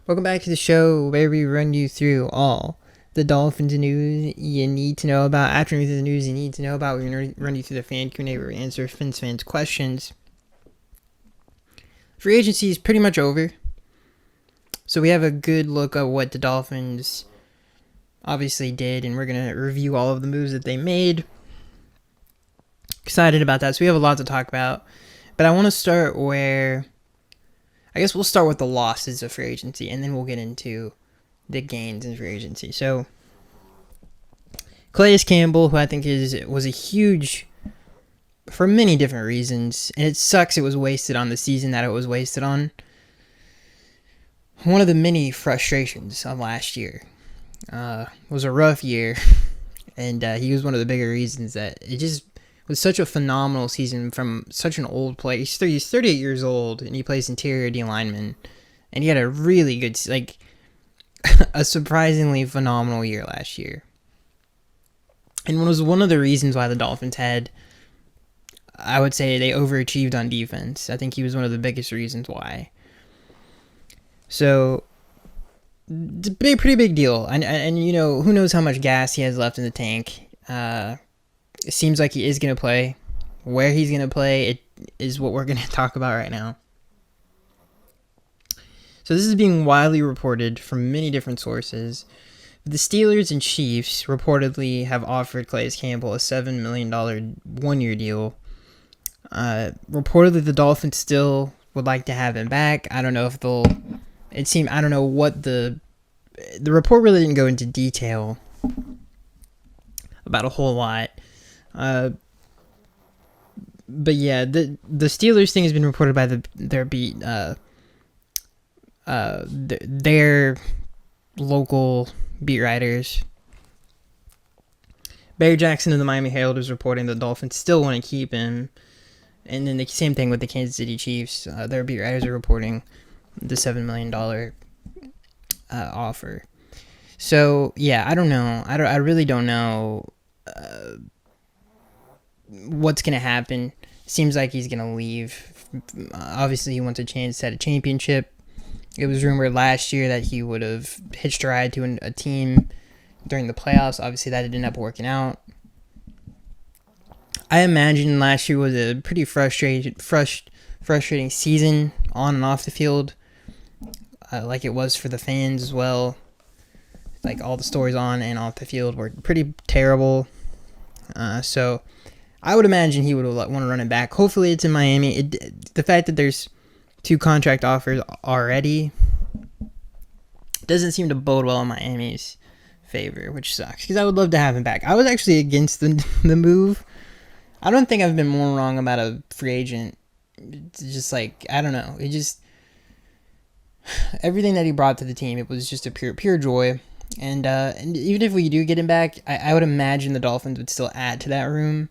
Welcome back to the show where we run you through all the Dolphins news you need to know about. After the news you need to know about, we're going to run you through the fan Q&A where we answer fans' questions. Free agency is pretty much over, so we have a good look at what the Dolphins obviously did, and we're going to review all of the moves that they made. Excited about that, so we have a lot to talk about, but I want to start where... I guess we'll start with the losses of free agency, and then we'll get into the gains in free agency. So, Calais Campbell, who I think was a huge, for many different reasons, and it sucks it was wasted on the season that it was wasted on. One of the many frustrations of last year. Was a rough year, and he was one of the bigger reasons that it just was such a phenomenal season from such an old player. He's 38 years old, and he plays interior D lineman, and he had a really good, a surprisingly phenomenal year last year. And it was one of the reasons why the Dolphins had, I would say, they overachieved on defense. I think he was one of the biggest reasons why. So, it's a pretty big deal. And you know, who knows how much gas he has left in the tank. It seems like he is going to play. Where he's going to play it is what we're going to talk about right now. So this is being widely reported from many different sources. The Steelers and Chiefs reportedly have offered Calais Campbell a $7 million one-year deal. Reportedly, the Dolphins still would like to have him back. I don't know if they'll... I don't know what the report really didn't go into detail about a whole lot. But yeah, the Steelers thing has been reported by their local beat writers. Barry Jackson of the Miami Herald is reporting the Dolphins still want to keep him, and then the same thing with the Kansas City Chiefs. Their beat writers are reporting the $7 million offer. So yeah, I don't know. I really don't know what's going to happen. Seems like he's going to leave. Obviously, he wants a chance at a championship. It was rumored last year that he would have hitched a ride to a team during the playoffs. Obviously, that didn't end up working out. I imagine last year was a pretty frustrating season on and off the field, like it was for the fans as well. Like all the stories on and off the field were pretty terrible. So I would imagine he would want to run it back. Hopefully it's in Miami. The fact that there's 2 contract offers already doesn't seem to bode well in Miami's favor, which sucks, because I would love to have him back. I was actually against the move. I don't think I've been more wrong about a free agent. It's just like, I don't know. It just, everything that he brought to the team, it was just a pure joy. And even if we do get him back, I would imagine the Dolphins would still add to that room.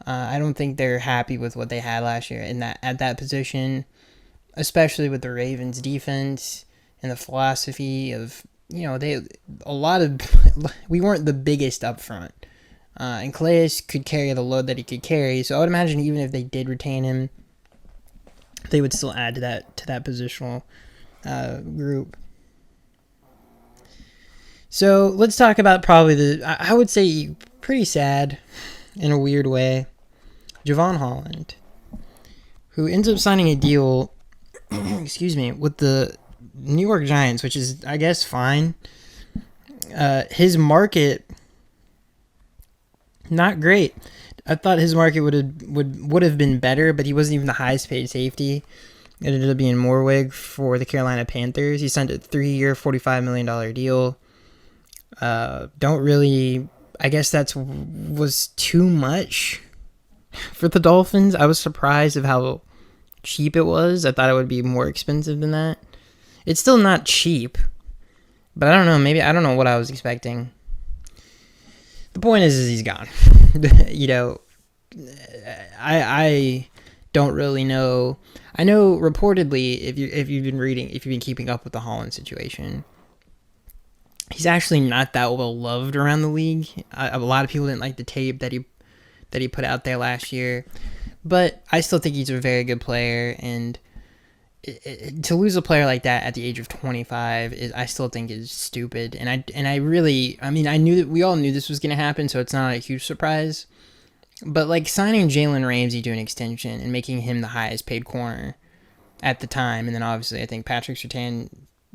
I don't think they're happy with what they had last year at that position, especially with the Ravens' defense and the philosophy of, we weren't the biggest up front. And Calais could carry the load that he could carry, so I would imagine even if they did retain him, they would still add to that positional group. So let's talk about probably I would say pretty sad in a weird way, Javon Holland, who ends up signing a deal, with the New York Giants, which is, I guess, fine. His market, not great. I thought his market would have been better, but he wasn't even the highest paid safety. It ended up being Morwig for the Carolina Panthers. He signed a 3-year, $45 million deal. I guess that was too much for the Dolphins. I was surprised of how cheap it was. I thought it would be more expensive than that. It's still not cheap, but I don't know. Maybe I don't know what I was expecting. The point is he's gone. I don't really know. I know reportedly, if you've been keeping up with the Holland situation, he's actually not that well loved around the league. A lot of people didn't like the tape that he put out there last year, but I still think he's a very good player, and to lose a player like that at the age of 25 I still think is stupid. And I really, I mean, I knew that we all knew this was going to happen, so it's not a huge surprise. But like signing Jalen Ramsey to an extension and making him the highest paid corner at the time, and then obviously I think Patrick Surtain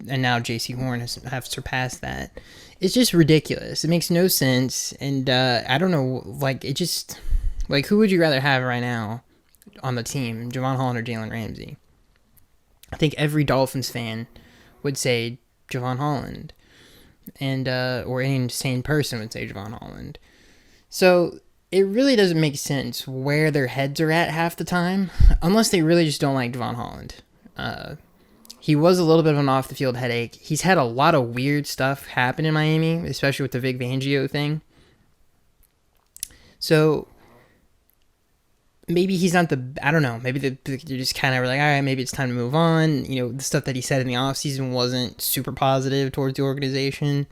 and now J.C. Horn have surpassed that. It's just ridiculous. It makes no sense, and I don't know. Like it just, like who would you rather have right now on the team, Javon Holland or Jalen Ramsey? I think every Dolphins fan would say Javon Holland, and or any insane person would say Javon Holland. So it really doesn't make sense where their heads are at half the time, unless they really just don't like Javon Holland. He was a little bit of an off-the-field headache. He's had a lot of weird stuff happen in Miami, especially with the Vic Fangio thing. So maybe he's not I don't know, maybe they're just kind of like, all right, maybe it's time to move on. You know, the stuff that he said in the offseason wasn't super positive towards the organization.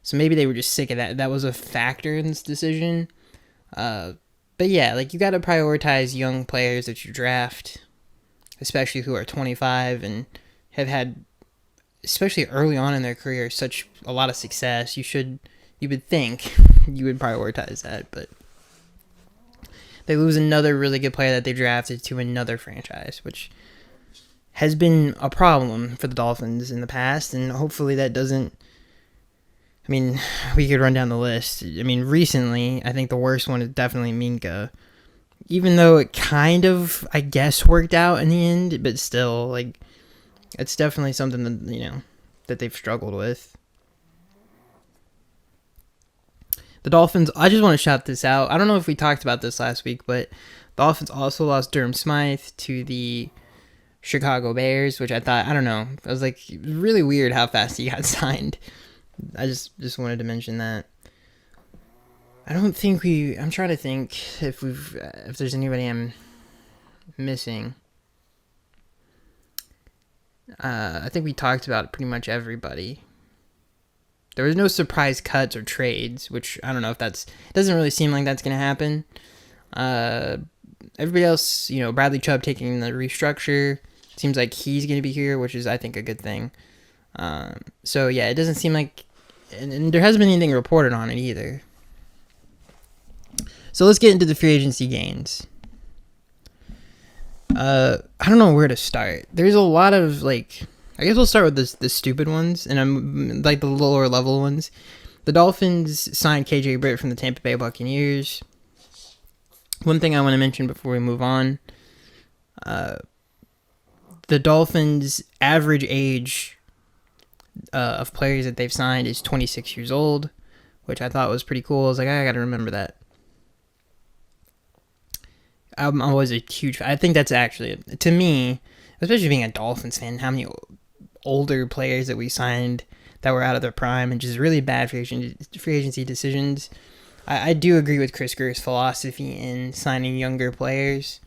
So maybe they were just sick of that. That was a factor in this decision. But yeah, like you got to prioritize young players that you draft, especially who are 25 and have had, especially early on in their career, such a lot of success. You would think you would prioritize that, but they lose another really good player that they drafted to another franchise, which has been a problem for the Dolphins in the past, and hopefully that doesn't. I mean, we could run down the list. I mean, recently, I think the worst one is definitely Minka. Even though it kind of, I guess, worked out in the end, but still, like, it's definitely something that, you know, that they've struggled with. The Dolphins, I just want to shout this out. I don't know if we talked about this last week, but the Dolphins also lost Durham Smythe to the Chicago Bears, which I thought, I don't know, I was like, really weird how fast he got signed. I just wanted to mention that. I don't think I'm trying to think if there's anybody I'm missing. I think we talked about pretty much everybody. There was no surprise cuts or trades, which I don't know if it doesn't really seem like that's going to happen. Everybody else, you know, Bradley Chubb taking the restructure, seems like he's going to be here, which is, I think, a good thing. So yeah, it doesn't seem like, and there hasn't been anything reported on it either. So let's get into the free agency gains. I don't know where to start. There's a lot of, like, I guess we'll start with the stupid ones, and I'm like the lower level ones. The Dolphins signed KJ Britt from the Tampa Bay Buccaneers. One thing I want to mention before we move on, the Dolphins' average age of players that they've signed is 26 years old, which I thought was pretty cool. I was like, I got to remember that. I'm always a huge fan. I think that's actually, to me, especially being a Dolphins fan, how many older players that we signed that were out of their prime and just really bad free agency decisions. I do agree with Chris Greer's philosophy in signing younger players.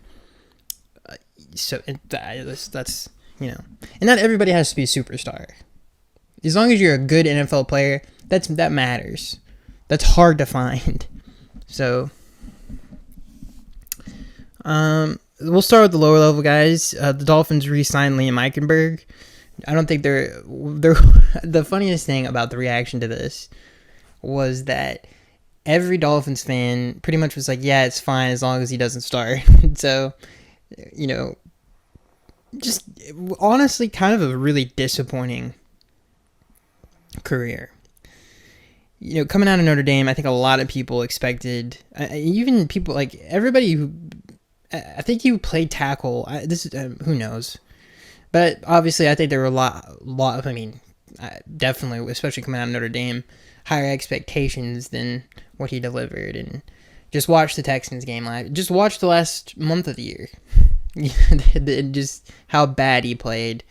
So that's, you know, and not everybody has to be a superstar. As long as you're a good NFL player, that matters. That's hard to find. So, we'll start with the lower level guys. The Dolphins re-signed Liam Eichenberg. I don't think they're the funniest thing about the reaction to this was that every Dolphins fan pretty much was like, yeah, it's fine as long as he doesn't start. So, you know, just honestly kind of a really disappointing career. You know, coming out of Notre Dame, I think a lot of people expected, even people like everybody who, I think you played tackle. Who knows? But obviously, I think there were a lot. I mean, definitely, especially coming out of Notre Dame, higher expectations than what he delivered. And just watch the Texans game live. Just watch the last month of the year. Just how bad he played.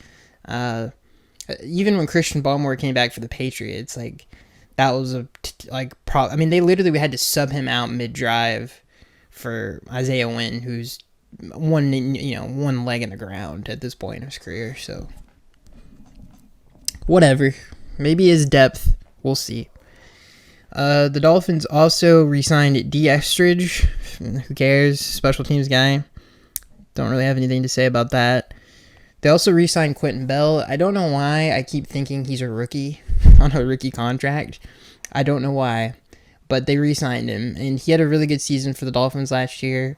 Even when Christian Barmore came back for the Patriots, like that was I mean, they literally had to sub him out mid-drive for Isaiah Wynn, who's one leg in the ground at this point in his career. So whatever, maybe his depth, we'll see. The Dolphins also re-signed D. Estridge. Who cares? Special teams guy. Don't really have anything to say about that. They also re-signed Quentin Bell. I don't know why I keep thinking he's a rookie on a rookie contract. I don't know why, but they re-signed him, and he had a really good season for the Dolphins last year.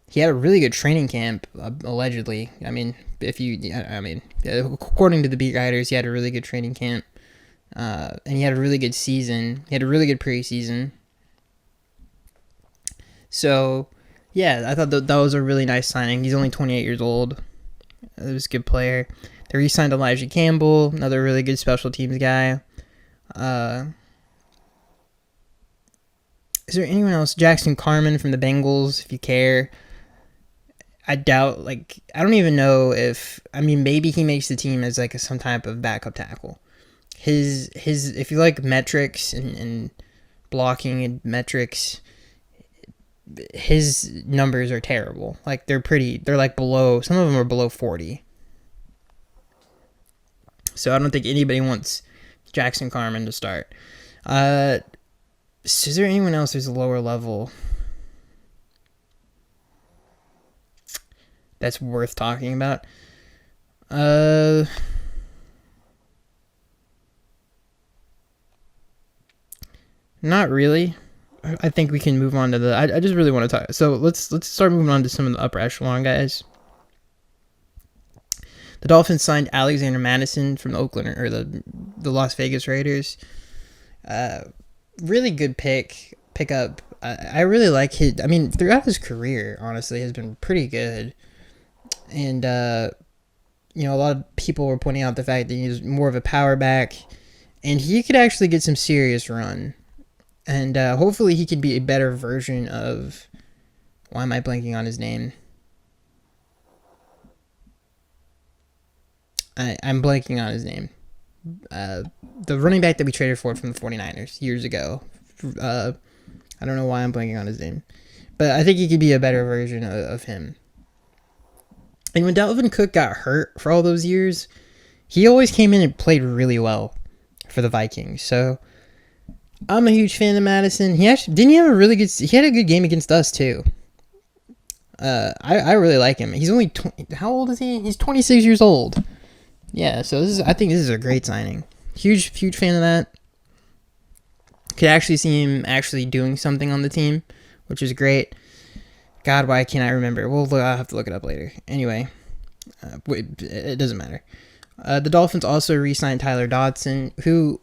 He had a really good training camp, allegedly. I mean, according to the beat writers, he had a really good training camp, and he had a really good season. He had a really good preseason. So, yeah, I thought that was a really nice signing. He's only 28 years old. He was a good player. They re-signed Elijah Campbell, another really good special teams guy. Is there anyone else? Jackson Carman from the Bengals, if you care. I doubt, I don't even know maybe he makes the team as some type of backup tackle. His if you like metrics and blocking and metrics, his numbers are terrible. They're below, some of them are below 40. So I don't think anybody wants Jackson Carman to start. Is there anyone else who's a lower level that's worth talking about? Not really. I think we can move on to I just really want to talk. So let's start moving on to some of the upper echelon guys. The Dolphins signed Alexander Madison from the the Las Vegas Raiders. Really good pickup. I really like his. I mean, throughout his career, honestly, has been pretty good. And a lot of people were pointing out the fact that he's more of a power back, and he could actually get some serious run. And hopefully he can be a better version of... Why am I blanking on his name? I'm blanking on his name. The running back that we traded for from the 49ers years ago. I don't know why I'm blanking on his name. But I think he could be a better version of him. And when Dalvin Cook got hurt for all those years, he always came in and played really well for the Vikings. So I'm a huge fan of Madison. He had a good game against us too. I really like him. He's only how old is he? He's 26 years old. Yeah, so I think this is a great signing. Huge fan of that. Could actually see him actually doing something on the team, which is great. God, why can't I remember? Well, I'll have to look it up later. Anyway, it doesn't matter. The Dolphins also re-signed Tyler Dodson, who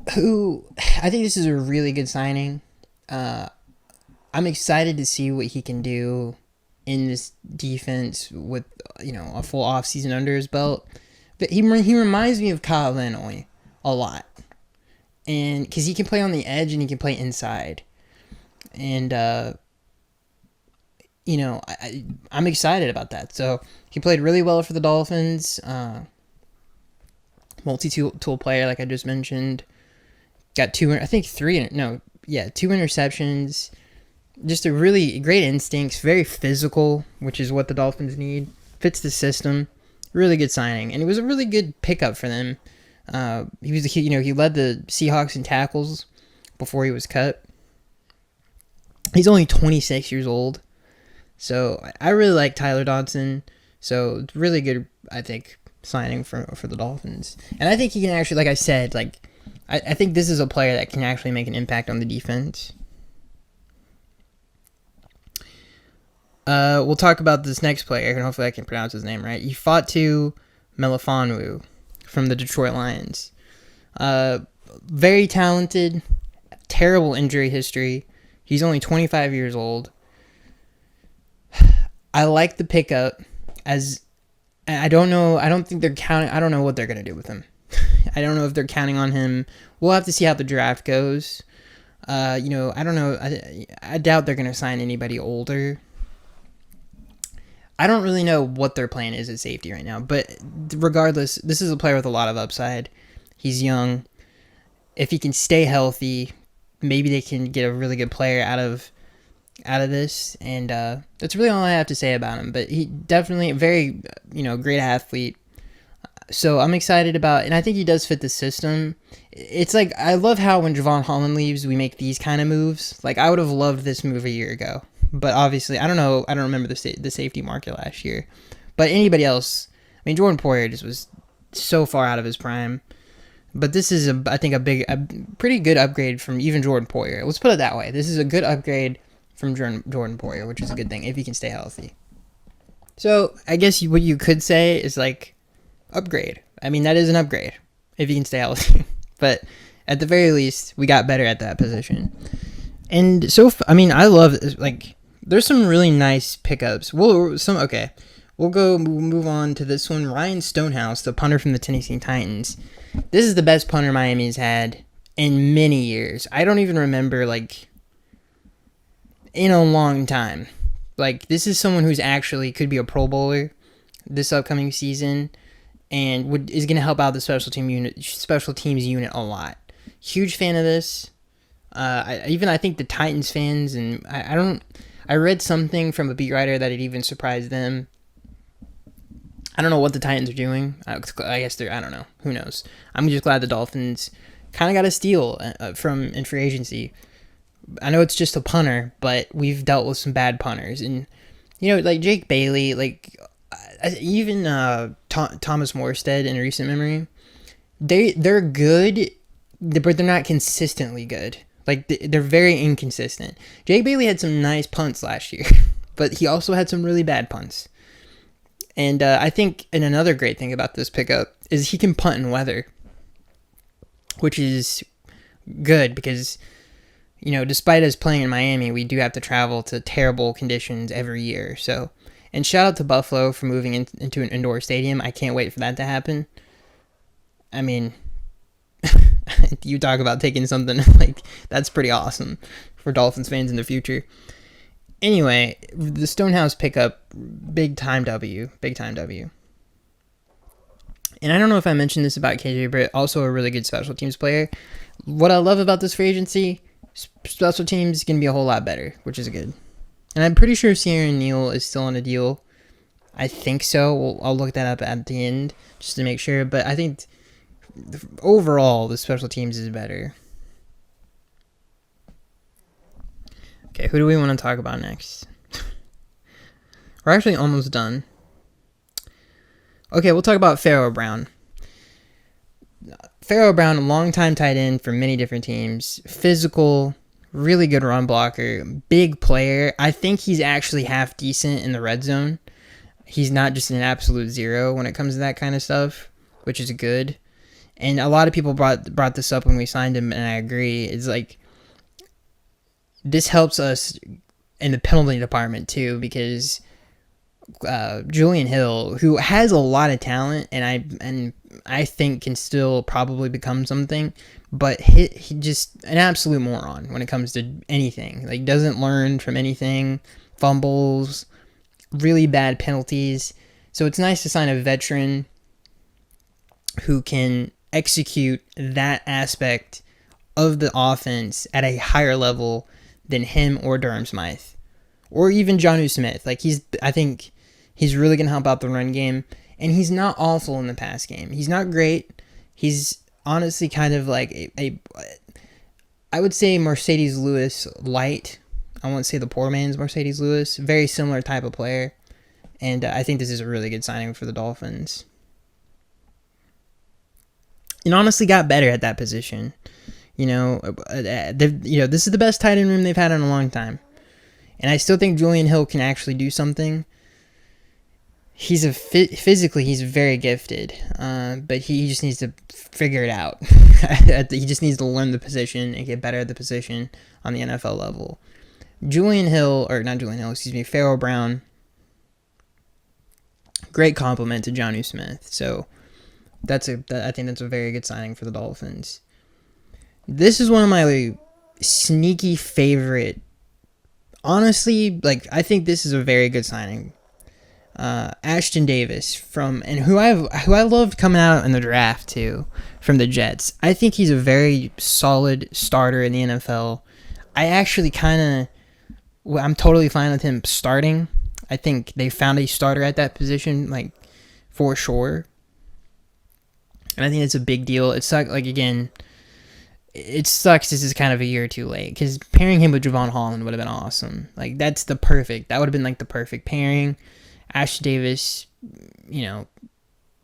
I think this is a really good signing. I'm excited to see what he can do in this defense with a full offseason under his belt. But he reminds me of Kyle Van Noy a lot, and because he can play on the edge and he can play inside, and I'm excited about that. So he played really well for the Dolphins. Multi-tool player, like I just mentioned. Got two interceptions. Just a really great instincts, very physical, which is what the Dolphins need. Fits the system. Really good signing, and it was a really good pickup for them. He led the Seahawks in tackles before he was cut. He's only 26 years old, so I really like Tyler Dodson. So it's really good, I think, signing for the Dolphins, and I think he can actually, like I said, I think this is a player that can actually make an impact on the defense. We'll talk about this next player, and hopefully I can pronounce his name right. Ifeatu Melifonwu from the Detroit Lions. Very talented, terrible injury history. He's only 25 years old. I like the pickup, as I don't know. I don't think they're counting. I don't know what they're going to do with him. I don't know if they're counting on him. We'll have to see how the draft goes. I don't know. I doubt they're going to sign anybody older. I don't really know what their plan is at safety right now. But regardless, this is a player with a lot of upside. He's young. If he can stay healthy, maybe they can get a really good player out of this. And that's really all I have to say about him. But he definitely a very, great athlete. So I'm excited about, and I think he does fit the system. It's I love how when Javon Holland leaves, we make these kind of moves. I would have loved this move a year ago, but obviously I don't know. I don't remember the safety market last year, But anybody else, I mean, Jordan Poyer just was so far out of his prime. But this is, I think, a pretty good upgrade from even Jordan Poyer. Let's put it that way. This is a good upgrade from Jordan Poyer, which is a good thing if he can stay healthy. So I guess what you could say is like upgrade. I mean, that is an upgrade if he can stay healthy. But at the very least, we got better at that position. And so, I mean, I love, like, there's some really nice pickups. We'll move on to this one. Ryan Stonehouse, the punter from the Tennessee Titans. This is the best punter Miami's had in many years. I don't even remember, like, in a long time. Like, this is someone who's actually could be a Pro Bowler this upcoming season and is going to help out the special teams unit a lot. Huge fan of this. I think the Titans fans, and I read something from a beat writer that it even surprised them. I don't know what the Titans are doing. I guess I don't know. Who knows? I'm just glad the Dolphins kind of got a steal in free agency. I know it's just a punter, but we've dealt with some bad punters. And, like Jake Bailey, like even Thomas Morstead in recent memory, they're good, but they're not consistently good. Like, they're very inconsistent. Jake Bailey had some nice punts last year, but he also had some really bad punts. And I think another great thing about this pickup is he can punt in weather, which is good because, despite us playing in Miami, we do have to travel to terrible conditions every year. So, and shout out to Buffalo for moving into an indoor stadium. I can't wait for that to happen. I mean, you talk about taking something, like, that's pretty awesome for Dolphins fans in the future. Anyway, the Stonehouse pickup, big time W. And I don't know if I mentioned this about KJ, but also a really good special teams player. What I love about this free agency, special teams is going to be a whole lot better, which is good. And I'm pretty sure Sierra Neal is still on a deal. I think so. I'll look that up at the end just to make sure. But I think overall, the special teams is better. Okay, who do we want to talk about next? We're actually almost done. Okay, we'll talk about Pharaoh Brown. Pharaoh Brown, a longtime tight end for many different teams. Physical, really good run blocker, big player. I think he's actually half decent in the red zone. He's not just an absolute zero when it comes to that kind of stuff, which is good. And a lot of people brought this up when we signed him, and I agree. It's like, this helps us in the penalty department too, because Julian Hill, who has a lot of talent, and I think can still probably become something, but he just an absolute moron when it comes to anything. Like, doesn't learn from anything, fumbles, really bad penalties. So it's nice to sign a veteran who can execute that aspect of the offense at a higher level than him or Durham Smythe or even Jonnu Smith. Like, I think he's really going to help out the run game, and he's not awful in the pass game. He's not great. He's honestly kind of like I would say Mercedes Lewis light. I won't say the poor man's Mercedes Lewis. Very similar type of player, and I think this is a really good signing for the Dolphins. And honestly got better at that position. This is the best tight end room they've had in a long time. And I still think Julian Hill can actually do something. Physically, he's very gifted, but he just needs to figure it out. He just needs to learn the position and get better at the position on the NFL level. Pharaoh Brown, great compliment to Jonnu Smith. So I think that's a very good signing for the Dolphins. This is one of my sneaky favorite. Honestly, I think this is a very good signing. Ashton Davis who I loved coming out in the draft too, from the Jets. I think he's a very solid starter in the NFL. I'm totally fine with him starting. I think they found a starter at that position, for sure. And I think it's a big deal. It sucks, it sucks this is kind of a year too late, because pairing him with Javon Holland would have been awesome. That would have been the perfect pairing. Ash Davis, you know,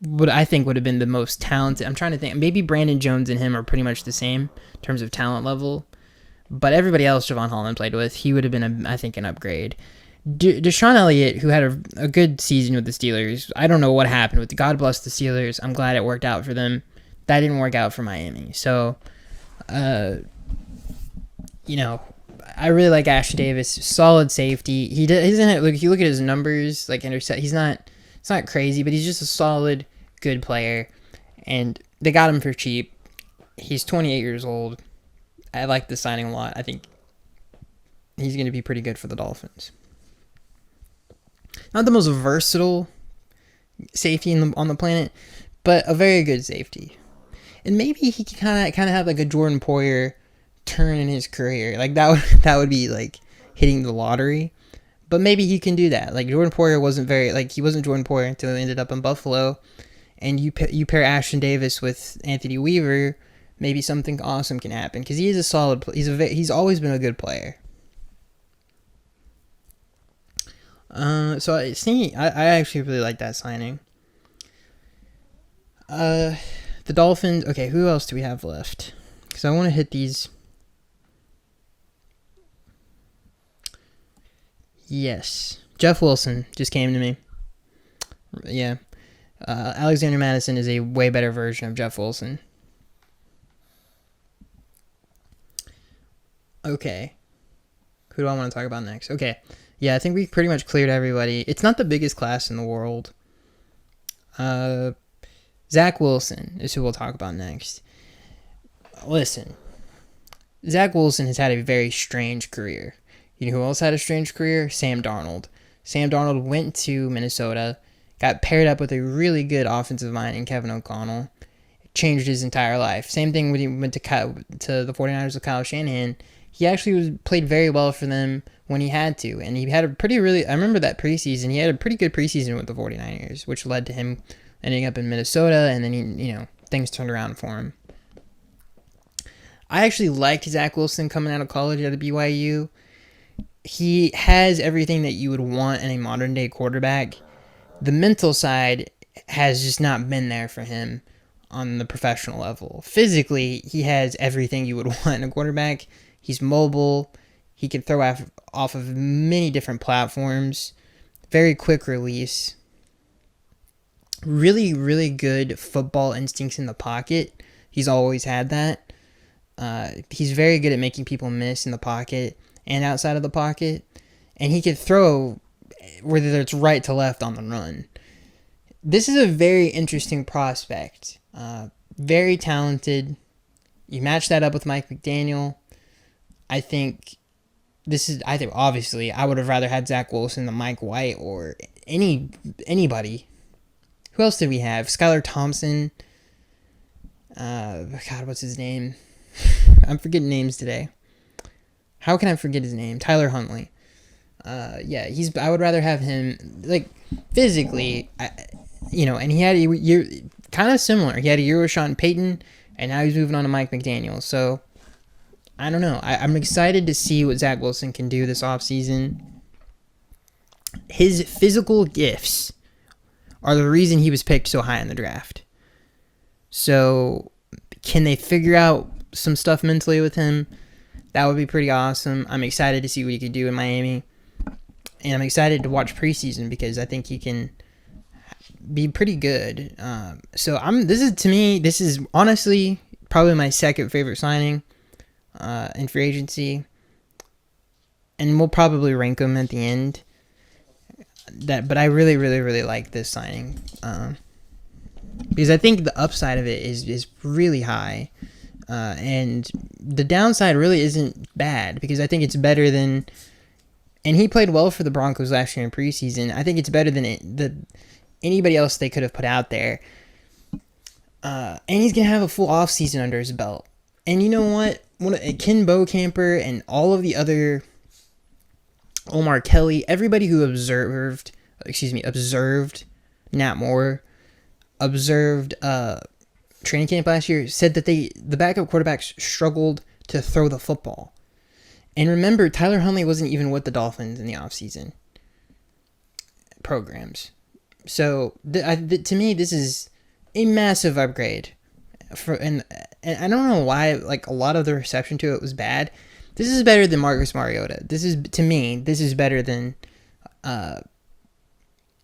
what I think would have been the most talented. I'm trying to think. Maybe Brandon Jones and him are pretty much the same in terms of talent level. But everybody else Javon Holland played with, he would have been, I think, an upgrade. Deshaun Elliott, who had a good season with the Steelers, I don't know what happened with God bless the Steelers. I'm glad it worked out for them. That didn't work out for Miami. So, you know, I really like Ash Davis. Solid safety. He doesn't look. If you look at his numbers, like intercept, it's not crazy, but he's just a solid, good player. And they got him for cheap. He's 28 years old. I like the signing a lot. I think he's going to be pretty good for the Dolphins. Not the most versatile safety on the planet, but a very good safety. And maybe he can kind of have like a Jordan Poyer turn in his career. Like that would be like hitting the lottery. But maybe he can do that. Like Jordan Poyer he wasn't Jordan Poyer until he ended up in Buffalo. And you pair Ashton Davis with Anthony Weaver, maybe something awesome can happen because he is a solid. He's always been a good player. So I actually really like that signing. The Dolphins. Okay, who else do we have left? Because I want to hit these. Yes, Jeff Wilson just came to me. Yeah, Alexander Madison is a way better version of Jeff Wilson. Okay, who do I want to talk about next? Okay. Yeah, I think we pretty much cleared everybody. It's not the biggest class in the world. Zach Wilson is who we'll talk about next. Listen, Zach Wilson has had a very strange career. You know who else had a strange career? Sam Darnold. Sam Darnold went to Minnesota, got paired up with a really good offensive mind in Kevin O'Connell. Changed his entire life. Same thing when he went to the 49ers with Kyle Shanahan. He actually played very well for them when he had to. And he had I remember that preseason. He had a pretty good preseason with the 49ers, which led to him ending up in Minnesota. And then, things turned around for him. I actually liked Zach Wilson coming out of college at BYU. He has everything that you would want in a modern day quarterback. The mental side has just not been there for him on the professional level. Physically, he has everything you would want in a quarterback. He's mobile. He can throw off of many different platforms. Very quick release. Really, really good football instincts in the pocket. He's always had that. He's very good at making people miss in the pocket and outside of the pocket. And he can throw whether it's right to left on the run. This is a very interesting prospect. Very talented. You match that up with Mike McDaniel. I think obviously I would have rather had Zach Wilson than Mike White or anybody. Who else did we have? Skylar Thompson. God, what's his name? I'm forgetting names today. How can I forget his name? Tyler Huntley. I would rather have him, like, physically, and he had a year, kind of similar. He had a year with Sean Payton, and now he's moving on to Mike McDaniel. So, I don't know. I'm excited to see what Zach Wilson can do this offseason. His physical gifts are the reason he was picked so high in the draft. So, can they figure out some stuff mentally with him? That would be pretty awesome. I'm excited to see what he could do in Miami. And I'm excited to watch preseason because I think he can be pretty good. This is honestly probably my second favorite signing in free agency. And we'll probably rank him at the end. But I really, really, really like this signing. Because I think the upside of it is really high. And the downside really isn't bad because I think it's better than... And he played well for the Broncos last year in preseason. I think it's better than anybody else they could have put out there. And he's going to have a full offseason under his belt. And you know what? Ken Bocamper and all of the other... Omar Kelly, everybody who observed Nat Moore, observed training camp last year, said that the backup quarterbacks struggled to throw the football. And remember, Tyler Huntley wasn't even with the Dolphins in the offseason. programs. So to me, this is a massive upgrade. And I don't know why like a lot of the reception to it was bad. This is better than Marcus Mariota. This is better than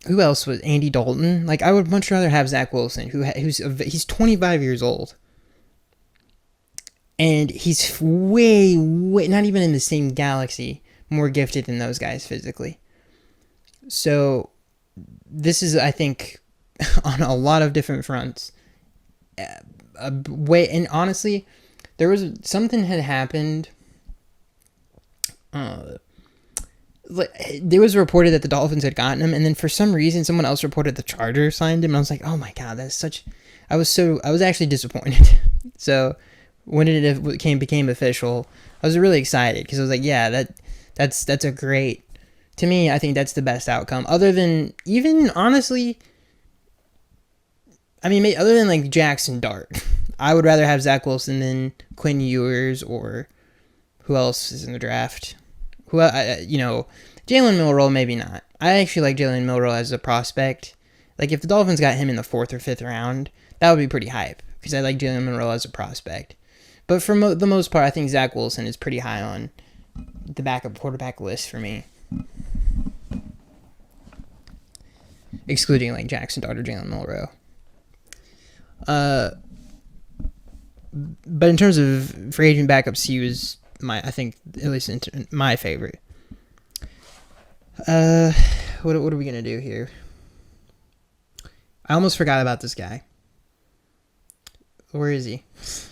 who else was Andy Dalton? Like, I would much rather have Zach Wilson, he's 25 years old, and he's way not even in the same galaxy more gifted than those guys physically. So this is, I think, on a lot of different fronts, a way. And honestly, there was something had happened. There was reported that the Dolphins had gotten him, and then for some reason someone else reported the Chargers signed him, and I was like, oh my god, that's such. I was actually disappointed. So when it became official, I was really excited because I was like, yeah, that's a great. To me, I think that's the best outcome. Other than even honestly, I mean, other than like Jackson Dart, I would rather have Zach Wilson than Quinn Ewers or who else is in the draft. Jalen Milroe, maybe not. I actually like Jalen Milroe as a prospect. Like, if the Dolphins got him in the 4th or 5th round, that would be pretty hype, because I like Jalen Milroe as a prospect. But for the most part, I think Zach Wilson is pretty high on the backup quarterback list for me. Excluding, like, Jackson Dart or Jalen Milroe. But in terms of free agent backups, he was I think, at least my favorite. What are we gonna do here? I almost forgot about this guy. Where is he? Is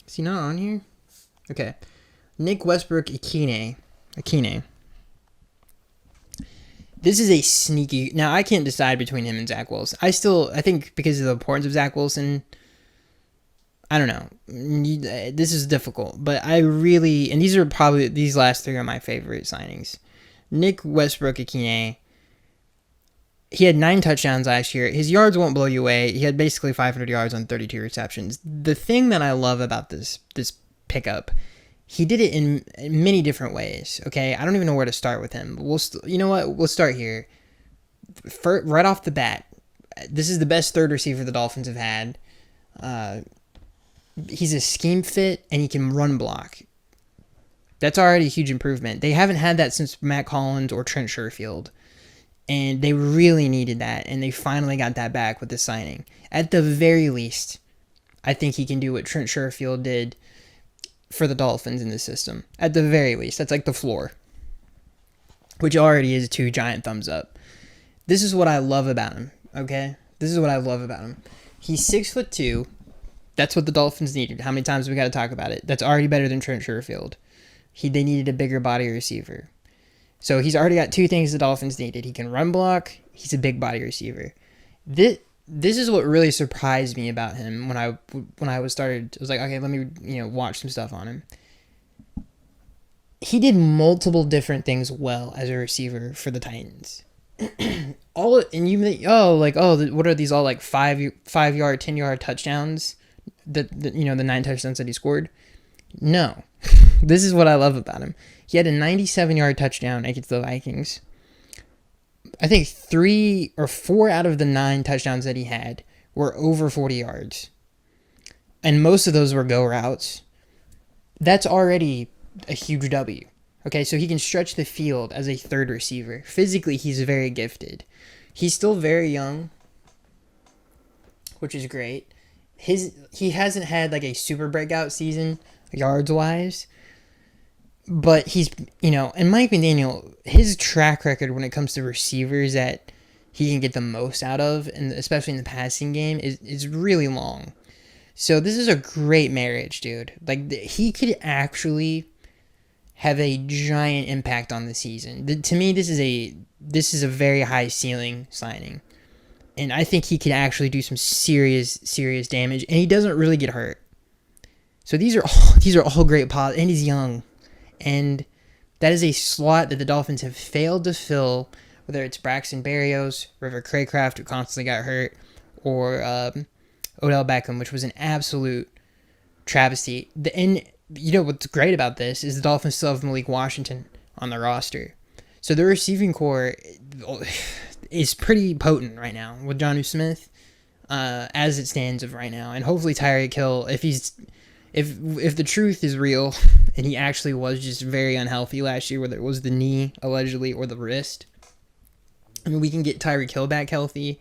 he not on here? Okay. Nick Westbrook-Ikhine. This is a sneaky. Now, I can't decide between him and Zach Wilson. I think because of the importance of Zach Wilson, I don't know. This is difficult, but I really, and these last three are my favorite signings. Nick Westbrook-Ikhine. He had 9 touchdowns last year. His yards won't blow you away. He had basically 500 yards on 32 receptions. The thing that I love about this pickup, he did it in many different ways. Okay, I don't even know where to start with him. You know what? We'll start here. Right off the bat, this is the best third receiver the Dolphins have had. He's a scheme fit, and he can run block. That's already a huge improvement. They haven't had that since Matt Collins or Trent Sherfield, and they really needed that, and they finally got that back with this signing. At the very least, I think he can do what Trent Sherfield did for the Dolphins in this system. At the very least, that's like the floor, which already is 2 giant thumbs up. This is what I love about him, okay? This is what I love about him. He's 6'2". That's what the Dolphins needed. How many times we got to talk about it? That's already better than Trent Sherfield. They needed a bigger body receiver. So he's already got 2 things the Dolphins needed. He can run block. He's a big body receiver. This is what really surprised me about him when I was like, okay, let me watch some stuff on him. He did multiple different things well as a receiver for the Titans. What are these all like 5-yard, 10-yard touchdowns? The 9 touchdowns that he scored? No. This is what I love about him. He had a 97-yard touchdown against the Vikings. I think 3 or 4 out of the 9 touchdowns that he had were over 40 yards. And most of those were go routes. That's already a huge W. Okay, so he can stretch the field as a third receiver. Physically, he's very gifted. He's still very young, which is great. He hasn't had like a super breakout season yards-wise, but he's, and Mike McDaniel, his track record when it comes to receivers that he can get the most out of, and especially in the passing game, is really long. So this is a great marriage, dude. Like, he could actually have a giant impact on the season. To me, this is a very high ceiling signing. And I think he could actually do some serious damage, and he doesn't really get hurt. So these are all great positives, and he's young, and that is a slot that the Dolphins have failed to fill, whether it's Braxton Berrios, River Craycraft, who constantly got hurt, or Odell Beckham, which was an absolute travesty. And what's great about this is the Dolphins still have Malik Washington on the roster. So the receiving core is pretty potent right now with Jonnu Smith, as it stands of right now, and hopefully Tyreek Hill, if the truth is real, and he actually was just very unhealthy last year, whether it was the knee allegedly or the wrist. I mean, we can get Tyreek Hill back healthy.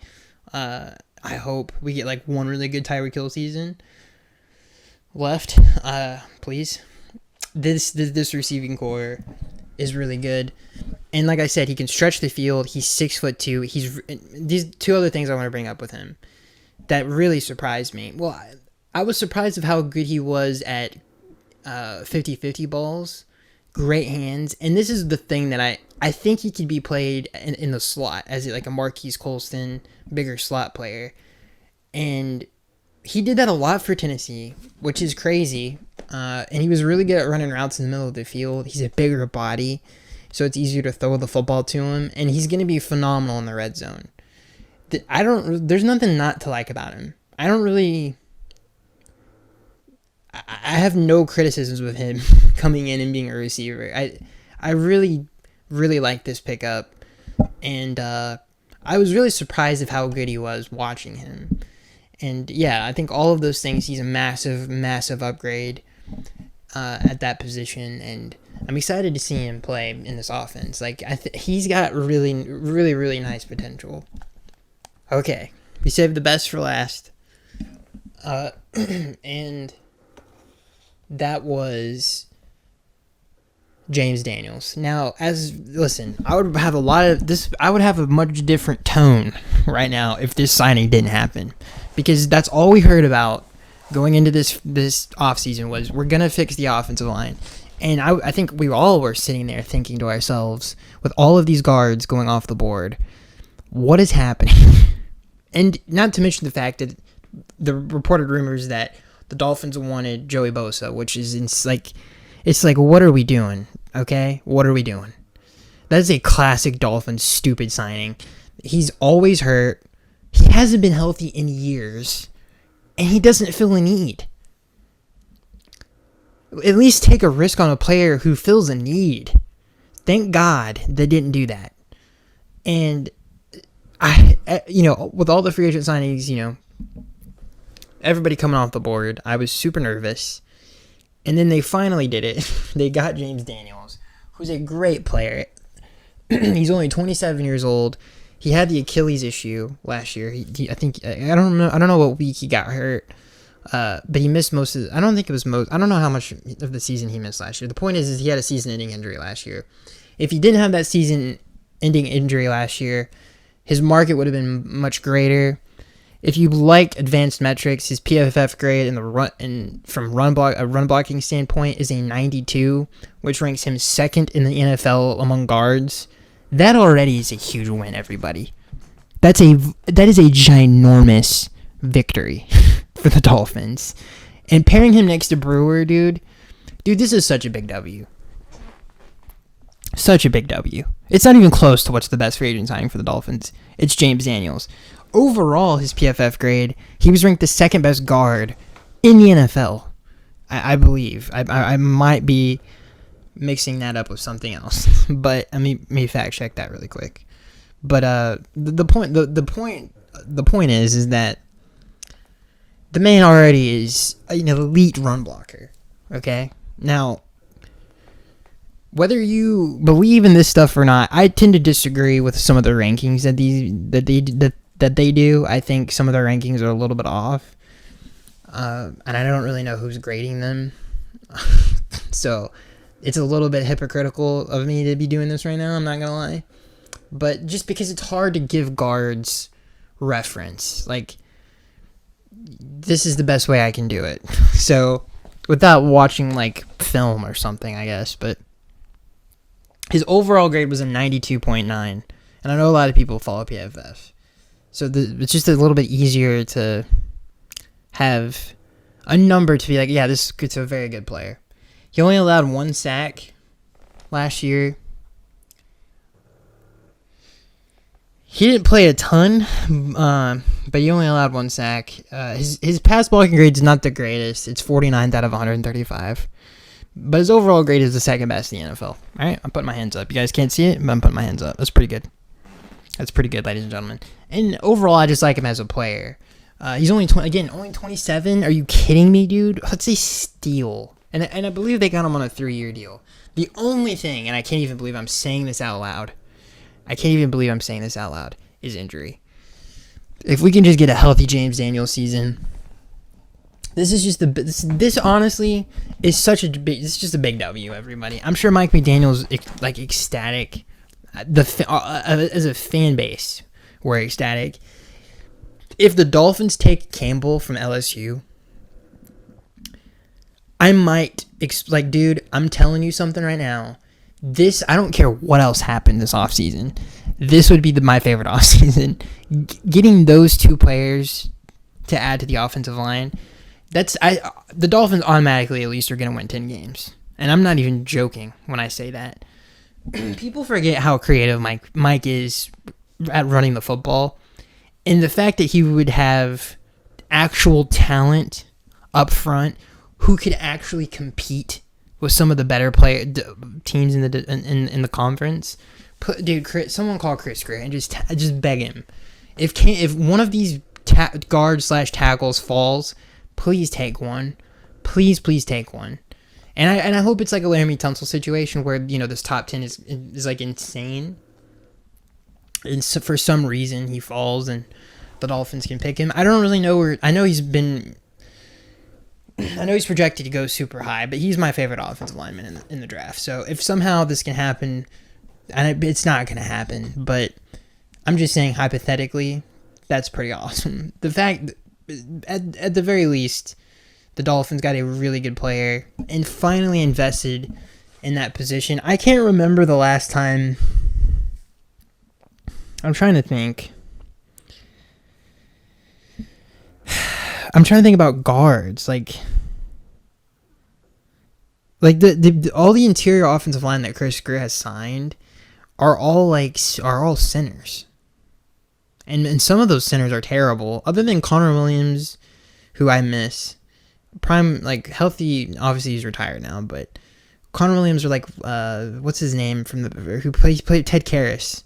I hope we get like one really good Tyreek Hill season left. Please. This receiving core is really good, and like I said, he can stretch the field. He's 6'2". These two other things I want to bring up with him that really surprised me. Well, I was surprised of how good he was at 50-50 balls. Great hands, and this is the thing that I think he could be played in the slot as like a Marquise Colston, bigger slot player, and he did that a lot for Tennessee, which is crazy. And he was really good at running routes in the middle of the field. He's a bigger body, so it's easier to throw the football to him, and he's going to be phenomenal in the red zone. There's nothing not to like about him. I have no criticisms with him coming in and being a receiver. I really, really like this pickup, and I was really surprised of how good he was watching him. And yeah, I think all of those things, he's a massive, massive upgrade at that position, and I'm excited to see him play in this offense. Like he's got really, really, really nice potential. Okay, we saved the best for last, and that was James Daniels. Now, I would have a much different tone right now if this signing didn't happen, because that's all we heard about going into this offseason was we're going to fix the offensive line. And I think we all were sitting there thinking to ourselves, with all of these guards going off the board, what is happening? And not to mention the fact that the reported rumors that the Dolphins wanted Joey Bosa, which is it's like, what are we doing? Okay? What are we doing? That is a classic Dolphins stupid signing. He's always hurt. He hasn't been healthy in years, and he doesn't feel a need. At least take a risk on a player who feels a need. Thank God they didn't do that. And with all the free agent signings, everybody coming off the board, I was super nervous. And then they finally did it. They got James Daniels, who's a great player. He's only 27 years old. He had the Achilles issue last year. I don't know what week he got hurt. But he missed most of I don't know how much of the season he missed last year. The point is he had a season-ending injury last year. If he didn't have that season-ending injury last year, his market would have been much greater. If you like advanced metrics, his PFF grade from run blocking standpoint is a 92, which ranks him second in the NFL among guards. That already is a huge win, everybody. That is a ginormous victory for the Dolphins. And pairing him next to Brewer, dude, this is such a big W. Such a big W. It's not even close to what's the best free agent signing for the Dolphins. It's James Daniels. Overall, his PFF grade, he was ranked the second best guard in the NFL. I believe. I might be mixing that up with something else, but let me fact check that really quick. But the point is that the man already is an elite run blocker. Okay, now whether you believe in this stuff or not, I tend to disagree with some of the rankings that they do. I think some of their rankings are a little bit off, and I don't really know who's grading them. So it's a little bit hypocritical of me to be doing this right now, I'm not gonna lie. But just because it's hard to give guards reference, like, this is the best way I can do it. So without watching like film or something, I guess. But his overall grade was a 92.9, and I know a lot of people follow PFF, so it's just a little bit easier to have a number to be like, yeah, this is a very good player. He only allowed 1 sack last year. He didn't play a ton, but he only allowed 1 sack. His pass blocking grade is not the greatest. It's 49th out of 135. But his overall grade is the second best in the NFL. All right, I'm putting my hands up. You guys can't see it, but I'm putting my hands up. That's pretty good. That's pretty good, ladies and gentlemen. And overall, I just like him as a player. He's only only 27. Are you kidding me, dude? That's a steal. And I believe they got him on a 3-year deal. The only thing, and I can't even believe I'm saying this out loud. Is injury. If we can just get a healthy James Daniels season. This is just this honestly is such a big. This is just a big W, everybody. I'm sure Mike McDaniel's like ecstatic. As a fan base, we're ecstatic. If the Dolphins take Campbell from LSU, I might dude. I'm telling you something right now. I don't care what else happened this offseason. This would be my favorite offseason. Getting those two players to add to the offensive line. The Dolphins automatically at least are going to win 10 games. And I'm not even joking when I say that. People forget how creative Mike is at running the football. And the fact that he would have actual talent up front who could actually compete with some of the better teams in the conference. Someone call Chris Gray and just beg him. If one of these guard/tackles falls, please take one. Please take one. And I hope it's like a Laramie Tunsil situation where, this top 10 is like insane. And so for some reason he falls and the Dolphins can pick him. I don't really know I know he's projected to go super high, but he's my favorite offensive lineman in the draft. So if somehow this can happen, and it's not going to happen, but I'm just saying hypothetically, that's pretty awesome. The fact, at the very least, the Dolphins got a really good player and finally invested in that position. I can't remember the last time. I'm trying to think. About guards, like all the interior offensive line that Chris Greer has signed are all centers, and some of those centers are terrible. Other than Connor Williams, who I miss, healthy. Obviously, he's retired now, but Connor Williams or what's his name who played Ted Karras.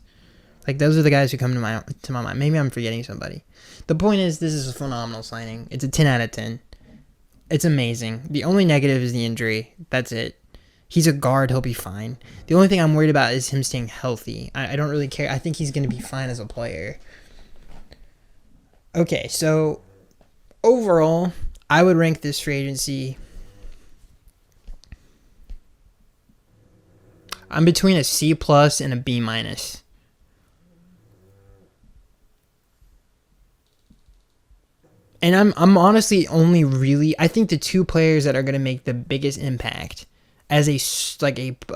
Those are the guys who come to my mind. Maybe I'm forgetting somebody. The point is, this is a phenomenal signing. It's a 10 out of 10. It's amazing. The only negative is the injury. That's it. He's a guard. He'll be fine. The only thing I'm worried about is him staying healthy. I don't really care. I think he's going to be fine as a player. Okay, so overall, I would rank this free agency. I'm between a C+ and a B-. And I'm honestly only really, I think the two players that are going to make the biggest impact as a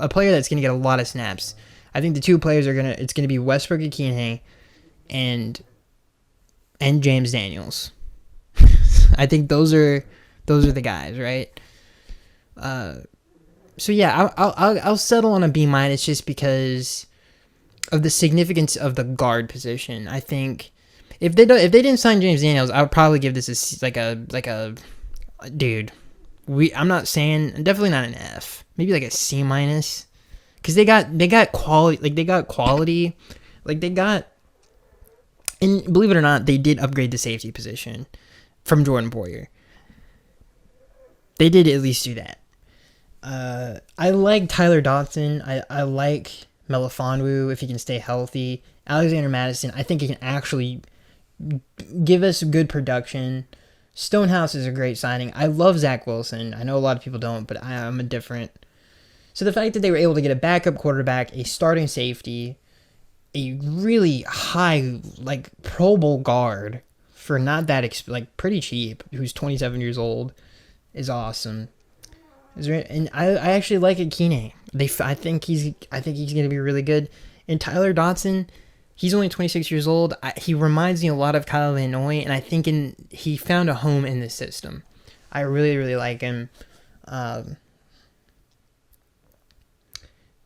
player that's going to get a lot of snaps. I think the two players it's going to be Westbrook-Ikhine and James Daniels. I think those are the guys, right? So yeah, I'll settle on a B- just because of the significance of the guard position. I think if they didn't sign James Daniels, I would probably give this a dude. I'm not saying, definitely not an F. Maybe like a C-, because they got quality. And believe it or not, they did upgrade the safety position from Jordan Poyer. They did at least do that. I like Tyler Dotson. I like Melifonwu if he can stay healthy. Alexander Madison, I think he can actually give us good production. Stonehouse is a great signing. I love Zach Wilson. I know a lot of people don't, but I'm indifferent. So the fact that they were able to get a backup quarterback, a starting safety, a really high, Pro Bowl guard for not that, pretty cheap, who's 27 years old, is awesome. And I actually like Ikhine. I think he's going to be really good. And Tyler Dotson, he's only 26 years old. He reminds me a lot of Kyle Van Noy, and I think he found a home in this system. I really, really like him.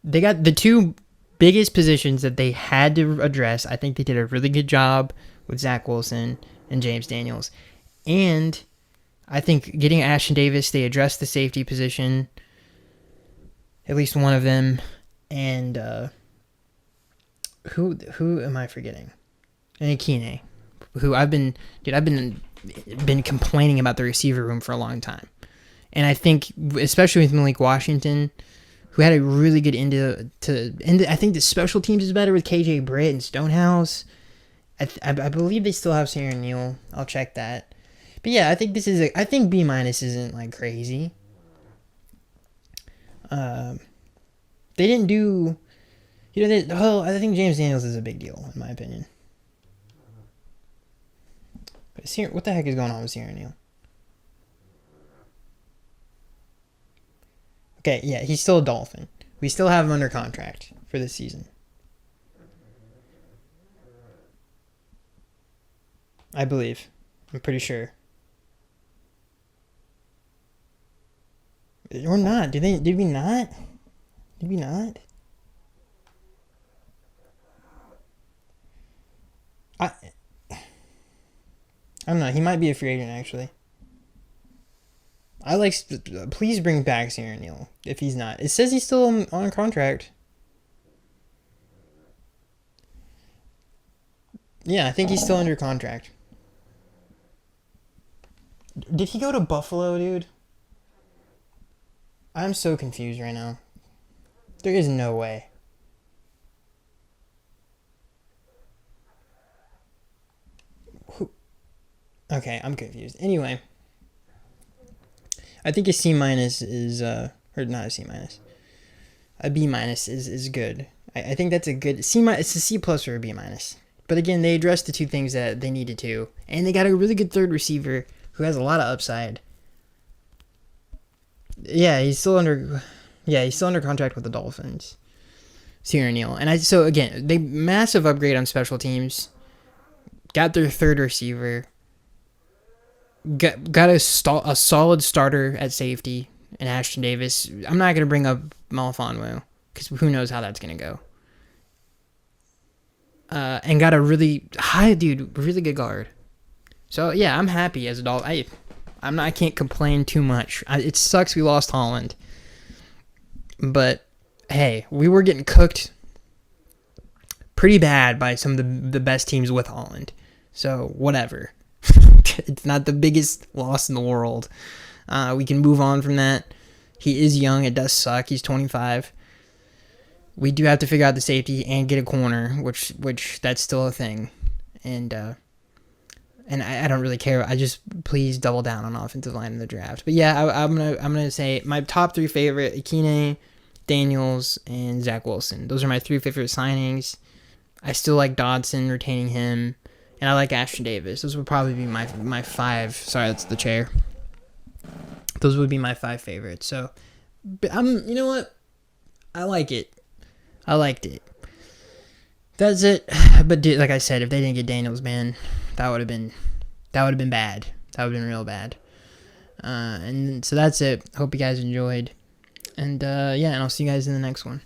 They got the two biggest positions that they had to address. I think they did a really good job with Zach Wilson and James Daniels. And I think getting Ashton Davis, they addressed the safety position. at least one of them. And who am I forgetting? And Akine, who I've been complaining about the receiver room for a long time. And I think, especially with Malik Washington, who had a really good end. I think the special teams is better with KJ Britt and Stonehouse. I believe they still have Sierra Neal. I'll check that. But yeah, I think I think B- isn't like crazy. They didn't do, I think James Daniels is a big deal in my opinion. But what the heck is going on with Sierra Neal? Okay, yeah, he's still a Dolphin. We still have him under contract for this season. I believe. I'm pretty sure. Or not. Did we not? Did we not? I don't know. He might be a free agent, actually. Please bring back Sierra Neal if he's not. It says he's still on contract. Yeah, I think he's still under contract. Did he go to Buffalo, dude? I'm so confused right now. There is no way. Okay, I'm confused. Anyway, I think a C- is or not a C-, a B- is good. I think that's a good C-. It's a C+ or a B-. But again, they addressed the two things that they needed to, and they got a really good third receiver who has a lot of upside. Yeah, he's still under contract with the Dolphins. Sierra Neal. And they massive upgrade on special teams. Got their third receiver. Got a solid starter at safety in Ashton Davis. I'm not gonna bring up Malifonwu because who knows how that's gonna go. And got a really good guard. So yeah, I'm happy as a Dolphin. I can't complain too much. It sucks we lost Holland, but hey, we were getting cooked pretty bad by some of the best teams with Holland. So whatever. It's not the biggest loss in the world. We can move on from that. He is young. It does suck. He's 25. We do have to figure out the safety and get a corner, which that's still a thing. And I don't really care. I just please double down on offensive line in the draft. But yeah, I'm gonna say my top three favorite: Akine, Daniels, and Zach Wilson. Those are my three favorite signings. I still like Dodson, retaining him, and I like Ashton Davis. Those would probably be my five. Sorry, that's the chair. Those would be my five favorites. So, but you know what? I like it. I liked it. That's it. But dude, like I said, if they didn't get Daniels, man, that would have been bad. That would have been real bad. And so that's it. Hope you guys enjoyed. And and I'll see you guys in the next one.